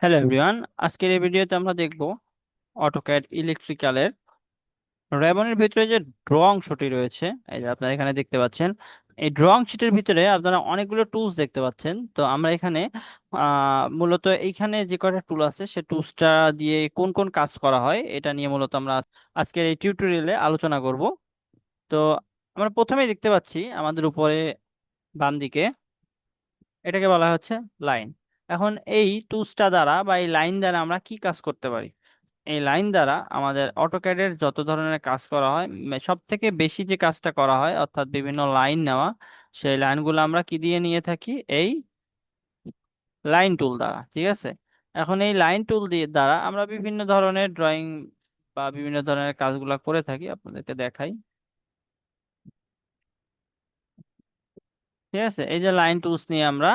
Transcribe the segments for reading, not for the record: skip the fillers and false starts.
Hello everyone, আজকের এই ভিডিওতে আমরা দেখব অটোক্যাড ইলেকট্রিক্যালের রেবনের ভিতরে যে ড্রয়িং অংশটি রয়েছে। এই যে আপনারা এখানে দেখতে পাচ্ছেন, এই ড্রয়িং শিটের ভিতরে আপনারা অনেকগুলো টুলস দেখতে পাচ্ছেন। তো আমরা এখানে মূলত এইখানে যে কয়টা টুল আছে সে টুলসটা দিয়ে কোন কোন কাজ করা হয় এটা নিয়ে মূলত আমরা আজকের এই টিউটোরিয়ালে আলোচনা করব। তো আমরা প্রথমেই দেখতে পাচ্ছি আমাদের উপরে বাম দিকে এটাকে বলা হচ্ছে লাইন। এখন এই টুলসটা দ্বারা বা এই লাইন দ্বারা আমরা কি কাজ করতে পারি? এই লাইন দ্বারা আমাদের অটোক্যাডের যত ধরনের কাজ করা হয়, সব থেকে বেশি যে কাজটা করা হয় অর্থাৎ বিভিন্ন লাইন নেওয়া, সেই লাইনগুলো আমরা কি দিয়ে নিয়ে থাকি? এই লাইন টুল দ্বারা, ঠিক আছে। এখন এই লাইন টুল দিয়ে দ্বারা আমরা বিভিন্ন ধরনের ড্রয়িং বা বিভিন্ন ধরনের কাজগুলো করে থাকি, আপনাদেরকে দেখাই। ঠিক আছে, এই যে লাইন টুলস নিয়ে আমরা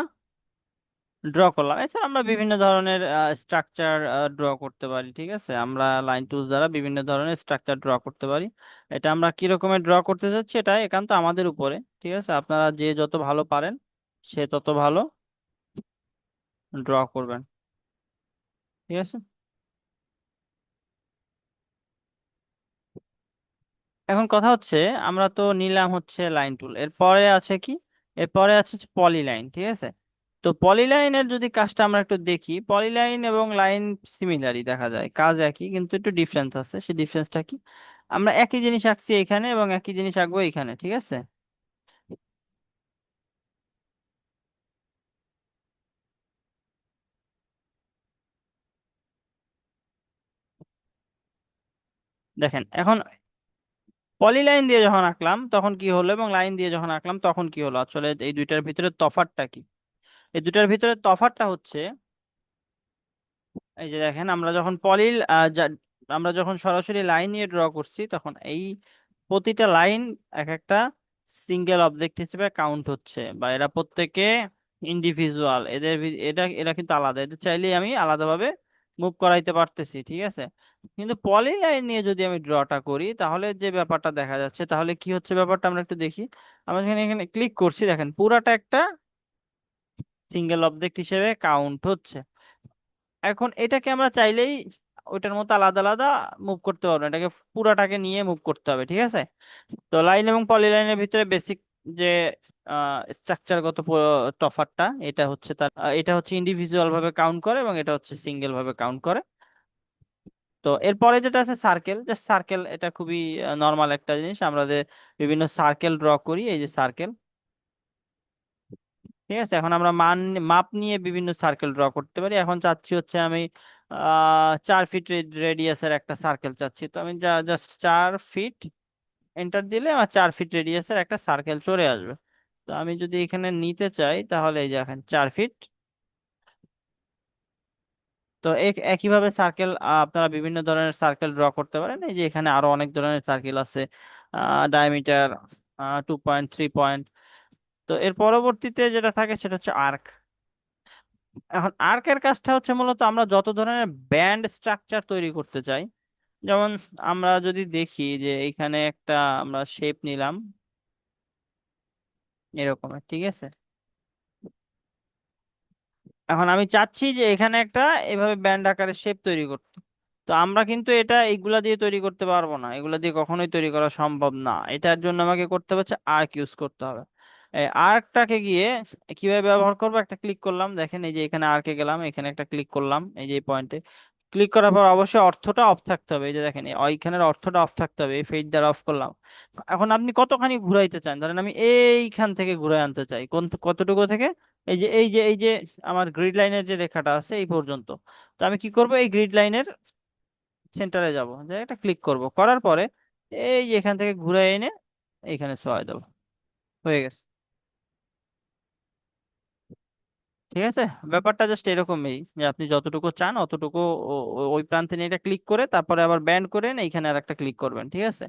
ড্র করলাম। এছাড়া আমরা বিভিন্ন ধরনের স্ট্রাকচার ড্র করতে পারি। ঠিক আছে, আমরা লাইন টুলস দ্বারা বিভিন্ন ধরনের স্ট্রাকচার ড্র করতে পারি। এটা আমরা কি রকমের ড্র করতে চাচ্ছি এটা একান্ত আমাদের উপরে। ঠিক আছে, আপনারা যে যত ভালো পারেন সে তত ভালো ড্র করবেন। ঠিক আছে, এখন কথা হচ্ছে আমরা তো নিলাম হচ্ছে লাইন টুল, এরপরে আছে কি? এরপরে আছে পলিলাইন। ঠিক আছে, তো পলিলাইনের যদি কাজটা আমরা একটু দেখি, পলিলাইন এবং লাইন সিমিলারই দেখা যায়, কাজ একই কিন্তু একটু ডিফারেন্স আছে। সেই ডিফারেন্সটা কি? আমরা একই জিনিস আঁকছি এখানে এবং একই জিনিস আঁকবো এখানে। ঠিক আছে, দেখেন এখন পলিলাইন দিয়ে যখন আঁকলাম তখন কি হলো এবং লাইন দিয়ে যখন আঁকলাম তখন কি হলো, আসলে এই দুইটার ভিতরে তফাৎটা কি? এই দুইটার ভিতরে তফাৎটা হচ্ছে, এই যে দেখেন আমরা যখন আমরা যখন সরাসরি লাইন নিয়ে ড্র করছি তখন এই প্রতিটা লাইন এক একটা সিঙ্গেল অবজেক্ট হিসেবে কাউন্ট হচ্ছে, বা এরা প্রত্যেকে ইন্ডিভিজুয়াল। এরা কিন্তু আলাদা, এদের চাইলেই আমি আলাদাভাবে মুভ করাইতে পারতেছি। ঠিক আছে, কিন্তু পলি লাইন নিয়ে যদি আমি ড্রটা করি তাহলে যে ব্যাপারটা দেখা যাচ্ছে, তাহলে কি হচ্ছে ব্যাপারটা আমরা একটু দেখি। আমরা এখানে এখানে ক্লিক করছি, দেখেন পুরাটা একটা সিঙ্গেল অবজেক্ট হিসেবে কাউন্ট হচ্ছে। এখন এটাকে আমরা চাইলেই ওইটার মতো আলাদা আলাদা মুভ করতে পারবো না, এটাকে পুরাটাকে নিয়ে মুভ করতে হবে। ঠিক আছে, তো লাইন এবং পলিলাইনের ভিতরে বেসিক যে স্ট্রাকচারগত তফাৎটা এটা হচ্ছে তার এটা হচ্ছে ইন্ডিভিজুয়াল ভাবে কাউন্ট করে এবং এটা হচ্ছে সিঙ্গেল ভাবে কাউন্ট করে। তো এরপরে যেটা আছে সার্কেল, যে সার্কেল এটা খুবই নর্মাল একটা জিনিস, আমরা যে বিভিন্ন সার্কেল ড্র করি, এই যে সার্কেল। ঠিক আছে, এখন আমরা মাপ নিয়ে বিভিন্ন সার্কেল ড্র করতে পারি। এখন চাচ্ছি হচ্ছে আমি 4 ফিট রেডিয়াসের একটা সার্কেল চাচ্ছি, তো আমি জাস্ট 4 ফিট এন্টার দিলে আমার 4 ফিট রেডিয়াসের একটা সার্কেল চলে আসবে। তো আমি যদি এখানে নিতে চাই তাহলে এই যে দেখেন 4 ফিট। তো একইভাবে সার্কেল আপনারা বিভিন্ন ধরনের সার্কেল ড্র করতে পারেন। এই যে এখানে আরো অনেক ধরনের সার্কেল আছে, ডায়ামিটার 2.3 পয়েন্ট। তো এর পরবর্তীতে যেটা থাকে সেটা হচ্ছে আর্ক। এখন আর্কের কাজটা হচ্ছে মূলত আমরা যত ধরনের ব্যান্ড স্ট্রাকচার তৈরি করতে চাই, যেমন আমরা যদি দেখি যে এখানে একটা আমরা শেপ নিলাম এরকম, ঠিক আছে। এখন আমি চাচ্ছি যে এখানে একটা এভাবে ব্যান্ড আকারের শেপ তৈরি করতে। তো আমরা কিন্তু এটা এগুলা দিয়ে তৈরি করতে পারবো না, এগুলা দিয়ে কখনোই তৈরি করা সম্ভব না। এটার জন্য আমাকে করতে হচ্ছে আর্ক ইউজ করতে হবে। এই আর্কটাকে গিয়ে কিভাবে ব্যবহার করবো, একটা ক্লিক করলাম, দেখেন এই যে এখানে আর্কে গেলাম, এখানে একটা ক্লিক করলাম, এই যে পয়েন্টে ক্লিক করার পর অবশ্যই অর্থটা অফ থাকতে হবে। এই যে দেখেন ওইখানের অর্থটা অফ থাকতে হবে, এই ফেড দ্বারা অফ করলাম। এখন আপনি কতখানি ঘুরাইতে চান, ধরেন আমি এইখান থেকে ঘুরাই আনতে চাই, কোন কতটুকু থেকে? এই যে আমার গ্রিড লাইনের যে রেখাটা আছে এই পর্যন্ত। তো আমি কি করব, এই গ্রিড লাইনের সেন্টারে যাব, যে এটা ক্লিক করব, করার পরে এই যে এখান থেকে ঘুরে এনে এইখানে সরাই দেবো, হয়ে গেছে। ঠিক আছে, ব্যাপারটা জাস্ট এরকমই যে আপনি যতটুকু চান অতটুকু ওই প্রান্তে নিয়ে এটা ক্লিক করে তারপরে আবার ব্যান্ড করে এনে এইখানে আর একটা ক্লিক করবেন। ঠিক আছে,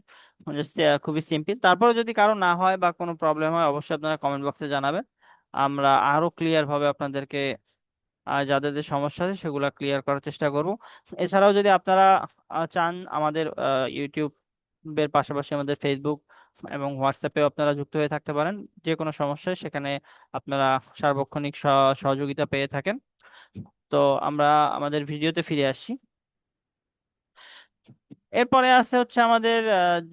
জাস্ট খুবই সিম্পল। তারপরে যদি কারো না হয় বা কোনো প্রবলেম হয় অবশ্যই আপনারা কমেন্ট বক্সে জানাবেন, আমরা আরো ক্লিয়ার ভাবে আপনাদেরকে যাদের যে সমস্যা আছে সেগুলো ক্লিয়ার করার চেষ্টা করব। এছাড়াও যদি আপনারা চান আমাদের ইউটিউবের পাশাপাশি আমাদের ফেসবুক এবং হোয়াটসঅ্যাপেও আপনারা যুক্ত হয়ে থাকতে পারেন। যে কোনো সমস্যায় সেখানে আপনারা সার্বক্ষণিক সহযোগিতা পেয়ে থাকেন। তো আমরা আমাদের ভিডিওতে ফিরে আসি। এরপরে আছে হচ্ছে আমাদের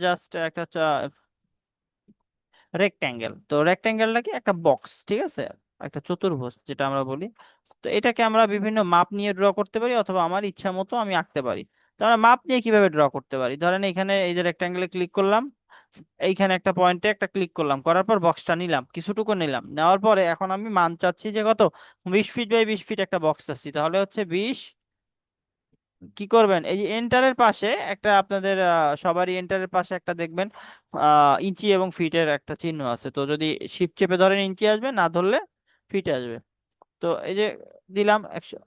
জাস্ট একটা রেক্ট্যাঙ্গেল। তো রেক্ট্যাঙ্গেলটা কি একটা বক্স, ঠিক আছে, একটা চতুর্ভুজ যেটা আমরা বলি। তো এটাকে আমরা বিভিন্ন মাপ নিয়ে ড্র করতে পারি, অথবা আমার ইচ্ছা মতো আমি আঁকতে পারি। তো আমরা মাপ নিয়ে কিভাবে ড্র করতে পারি, ধরেন এখানে এই যে রেক্ট্যাঙ্গেলে ক্লিক করলাম, এইখানে একটা পয়েন্টে একটা ক্লিক করলাম, করার পর বক্সটা নিলাম, কিছুটুকু নিলাম, নেওয়ার পরে এখন আমি মান চাচ্ছি যে কত, 20 ফিট বাই 20 ফিট একটা বক্স চাচ্ছি, তাহলে হচ্ছে 20। কি করবেন, এই যে এন্টারের পাশে একটা আপনাদের সবারই এন্টারের পাশে একটা দেখবেন ইঞ্চি এবং ফিটের একটা চিহ্ন আছে। তো যদি শিফট চেপে ধরেন ইঞ্চি আসবে, না ধরলে ফিট আসবে। তো এই যে দিলাম 100,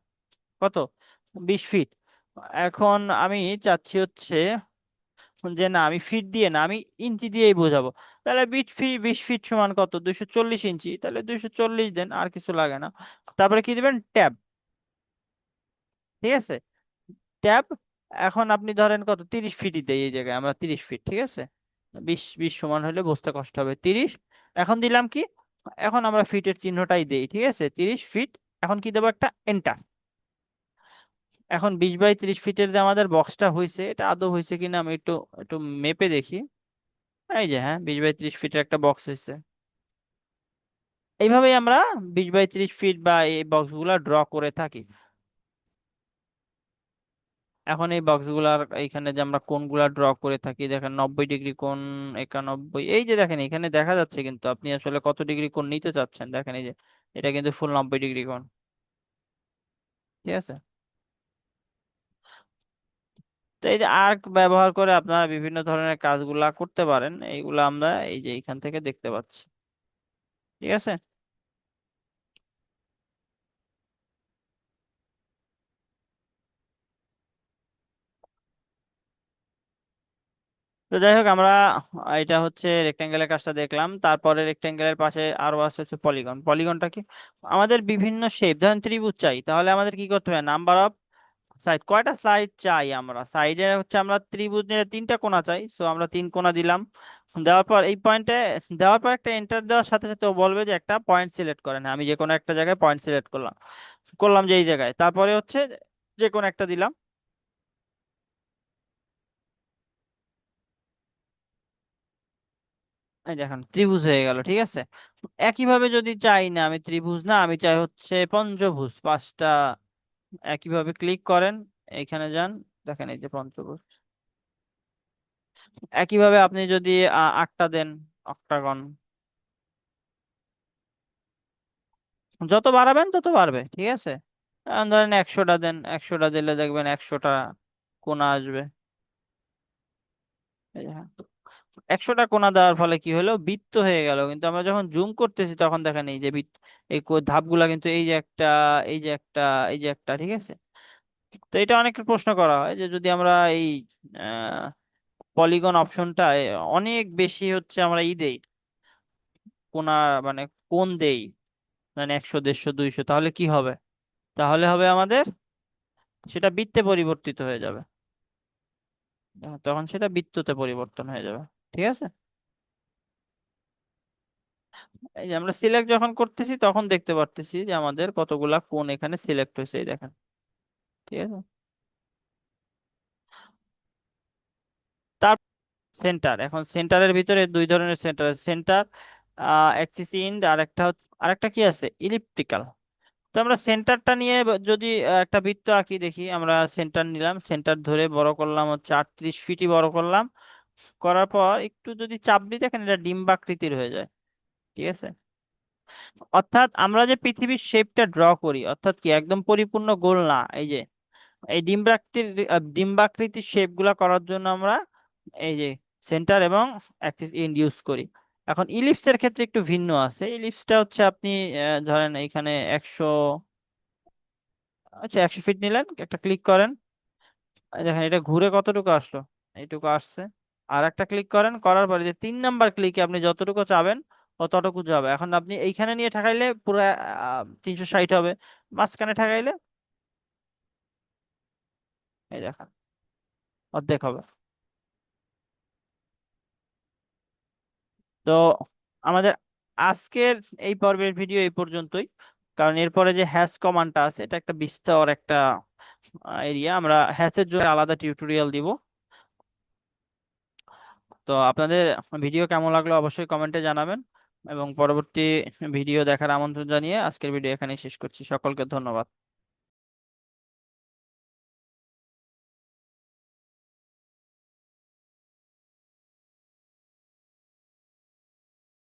কত, 20 ফিট। এখন আমি চাচ্ছি হচ্ছে যে না, আমি ফিট দিয়ে না, আমি ইঞ্চি দিয়েই বোঝাবো। তাহলে 20 ফিট সমান কত, 240 ইঞ্চি, তাহলে 240 দেন, আর কিছু লাগে না। তারপরে কি দিবেন, ট্যাব, ঠিক আছে, ট্যাব। এখন আপনি ধরেন কত, 30 ফিটই দেই, এই জায়গায় আমরা 30 ফিট, ঠিক আছে। 20 20 সমান হলে বুঝতে কষ্ট হবে, 30। এখন দিলাম কি, এখন আমরা ফিটের চিহ্নটাই দেই, ঠিক আছে, 30 ফিট। এখন কি দেবো, একটা এন্টার। এখন 20 বাই 30 ফিটের যে আমাদের বক্সটা হয়েছে, এটা আদৌ হয়েছে কিনা আমি একটু একটু মেপে দেখি। এই যে হ্যাঁ, 20 বাই 30 ফিটের একটা বক্স হয়েছে। এইভাবেই আমরা 20 বাই 30 ফিট বা এই বক্সগুলা ড্র করে থাকি। এখন এই বক্সগুলার এইখানে যে আমরা কোণগুলা ড্র করে থাকি, দেখেন 90 ডিগ্রি কোণ, 91, এই যে দেখেন এখানে দেখা যাচ্ছে, কিন্তু আপনি আসলে কত ডিগ্রি কোণ নিতে চাচ্ছেন, দেখেন এই যে এটা কিন্তু ফুল 90 ডিগ্রি কোণ, ঠিক আছে। তো এই যে আর্ক ব্যবহার করে আপনারা বিভিন্ন ধরনের কাজগুলা করতে পারেন, এইগুলা আমরা এই যে এখান থেকে দেখতে পাচ্ছি, ঠিক আছে। তো যাই হোক, আমরা এটা হচ্ছে রেক্টেঙ্গেলের কাজটা দেখলাম, তারপরে রেক্টেঙ্গেলের পাশে আরো আছে হচ্ছে পলিগন। পলিগনটা কি, আমাদের বিভিন্ন শেপ, ধরেন ত্রিভুজ চাই, তাহলে আমাদের কি করতে হবে, নাম্বার অফ সাইড, কয়টা সাইড চাই আমরা, সাইডে হচ্ছে আমরা ত্রিভুজ নিয়ে 3টা কোণা চাই, সো আমরা 3 কোণা দিলাম। দেওয়ার পর এই পয়েন্টে, দেওয়ার পর একটা এন্টার দেওয়ার সাথে সাথে ও বলবে যে একটা পয়েন্ট সিলেক্ট করেন। আমি যে কোনো একটা জায়গায় পয়েন্ট সিলেক্ট করলাম, করলাম যে এই জায়গায়, তারপরে হচ্ছে যে কোনো একটা দিলাম। এই দেখেন ত্রিভুজ হয়ে গেল, ঠিক আছে। একইভাবে যদি চাই না আমি ত্রিভুজ, না আমি চাই হচ্ছে পঞ্চভুজ, 5টা, একইভাবে ক্লিক করেন, এখানে যান, দেখেন এই যে পঞ্চভুজ। একইভাবে আপনি যদি 8টা দেন, অক্টাগন, যত বাড়াবেন তত বাড়বে, ঠিক আছে। ধরেন 100টা দেন, 100টা দিলে দেখবেন 100টা কোণা আসবে। এই যে হ্যাঁ, 100টা কোণা দেওয়ার ফলে কি হলো, বৃত্ত হয়ে গেল। কিন্তু আমরা যখন জুম করতেছি তখন দেখেন এই যে বৃত্ত, এই ধাপগুলা কিন্তু এই যে একটা, এই যে একটা, এই যে একটা, ঠিক আছে। তো এটা অনেক প্রশ্ন করা হয় যে যদি আমরা এই পলিগন অপশনটা অনেক বেশি হচ্ছে আমরা দেই, কোণা মানে কোণ দেই, মানে 100 150 200, তাহলে কি হবে, তাহলে হবে আমাদের সেটা বৃত্তে পরিবর্তিত হয়ে যাবে। তখন সেটা বৃত্ততে পরিবর্তন হয়ে যাবে, ঠিক আছে। এই যে আমরা সিলেক্ট যখন করতেছি তখন দেখতে পারতেছি যে আমাদের কতগুলা কোণ এখানে সিলেক্ট হয়েছে, এই দেখেন, ঠিক আছে। তার সেন্টার, এখন সেন্টারের ভিতরে 2 ধরনের সেন্টার, সেন্টার অ্যাক্সিস ইন্ড, আর একটা আরেকটা কি আছে, ইলিপ্টিক্যাল। তো আমরা সেন্টারটা নিয়ে যদি একটা বৃত্ত আঁকি, দেখি আমরা সেন্টার নিলাম, সেন্টার ধরে বড় করলাম হচ্ছে 38 ফিটই বড় করলাম, করার পর একটু যদি চাপ দিই, দেখেন এটা ডিম্বাকৃতির হয়ে যায়, ঠিক আছে। অর্থাৎ আমরা যে পৃথিবীর শেপটা ড্র করি, অর্থাৎ কি একদম পরিপূর্ণ গোল না, এই যে এই ডিম্বাকৃতির শেপ গুলা করার জন্য আমরা এই যে সেন্টার এবং অ্যাক্সিস ইন্ড ইউজ করি। এখন ইলিপসের ক্ষেত্রে একটু ভিন্ন আছে। ইলিপসটা হচ্ছে আপনি ধরেন এখানে 100, আচ্ছা 100 ফিট নিলেন, একটা ক্লিক করেন, এই দেখেন এটা ঘুরে কতটুকু আসলো, এইটুকু আসছে। আর একটা ক্লিক করেন, করার পরে যে 3 নাম্বার ক্লিকে আপনি যতটুকু চাবেন ততটুকু যাবে। এখন আপনি এইখানে নিয়ে ঠাকাইলে পুরো 360 হবে, মাঝখানে ঠাকাইলে এই দেখেন অর্ধেক হবে। তো আমাদের আজকের এই পর্বের ভিডিও এই পর্যন্তই। কারণ এরপরে যে হ্যাশ কমান্ডটা আছে এটা একটা বিস্তর একটা এরিয়া, আমরা হ্যাশের জন্য আলাদা টিউটোরিয়াল দিব। তো আপনাদের ভিডিও কেমন লাগলো অবশ্যই কমেন্টে জানাবেন, এবং পরবর্তী ভিডিও দেখার আমন্ত্রণ জানিয়ে আজকের ভিডিও এখানেই শেষ করছি। সকলকে ধন্যবাদ।